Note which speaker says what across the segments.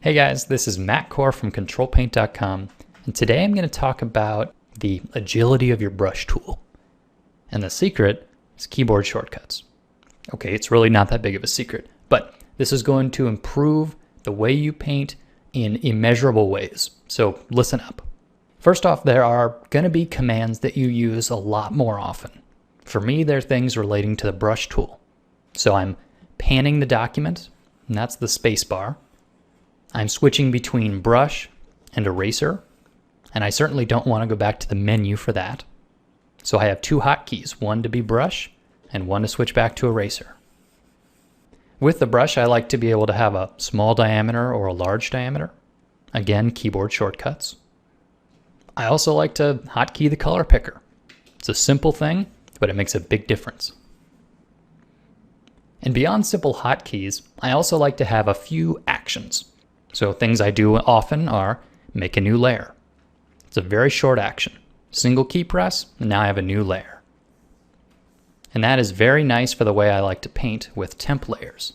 Speaker 1: Hey guys, this is Matt Core from Ctrl+Paint.com, and today I'm going to talk about the agility of your brush tool. And the secret is keyboard shortcuts. Okay, it's really not that big of a secret, but this is going to improve the way you paint in immeasurable ways. So listen up. First off, there are going to be commands that you use a lot more often. For me, they're things relating to the brush tool. So I'm panning the document, and that's the space bar. I'm switching between brush and eraser, and I certainly don't want to go back to the menu for that. So I have two hotkeys, one to be brush and one to switch back to eraser. With the brush, I like to be able to have a small diameter or a large diameter. Again, keyboard shortcuts. I also like to hotkey the color picker. It's a simple thing, but it makes a big difference. And beyond simple hotkeys, I also like to have a few actions. So things I do often are make a new layer. It's a very short action. Single key press, and now I have a new layer. And that is very nice for the way I like to paint with temp layers.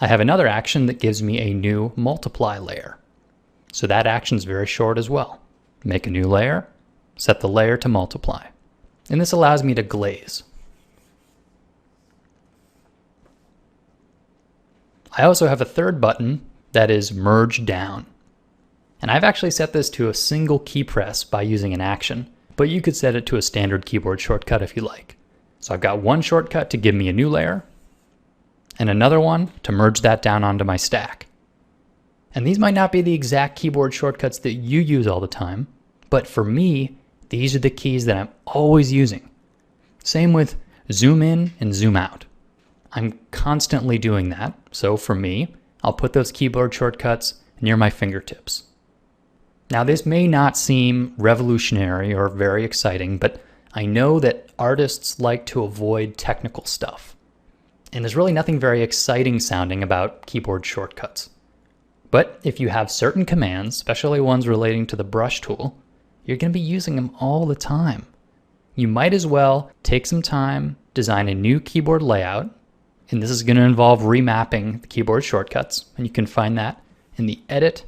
Speaker 1: I have another action that gives me a new multiply layer. So that action is very short as well. Make a new layer, set the layer to multiply. And this allows me to glaze. I also have a third button that is merge down. And I've actually set this to a single key press by using an action, but you could set it to a standard keyboard shortcut if you like. So I've got one shortcut to give me a new layer, and another one to merge that down onto my stack. And these might not be the exact keyboard shortcuts that you use all the time, but for me, these are the keys that I'm always using. Same with zoom in and zoom out. I'm constantly doing that, so for me, I'll put those keyboard shortcuts near my fingertips. Now this may not seem revolutionary or very exciting, but I know that artists like to avoid technical stuff. And there's really nothing very exciting sounding about keyboard shortcuts. But if you have certain commands, especially ones relating to the brush tool, you're going to be using them all the time. You might as well take some time, design a new keyboard layout, and this is going to involve remapping the keyboard shortcuts, and you can find that in the Edit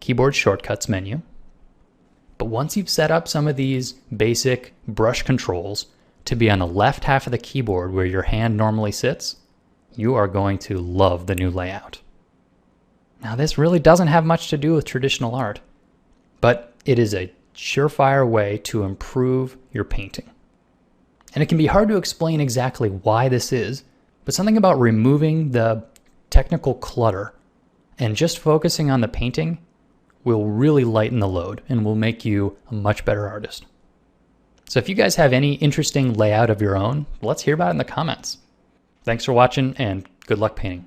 Speaker 1: Keyboard Shortcuts menu. But once you've set up some of these basic brush controls to be on the left half of the keyboard where your hand normally sits, you are going to love the new layout. Now this really doesn't have much to do with traditional art, but it is a surefire way to improve your painting. And it can be hard to explain exactly why this is, but something about removing the technical clutter and just focusing on the painting will really lighten the load and will make you a much better artist. So if you guys have any interesting layout of your own, let's hear about it in the comments. Thanks for watching and good luck painting.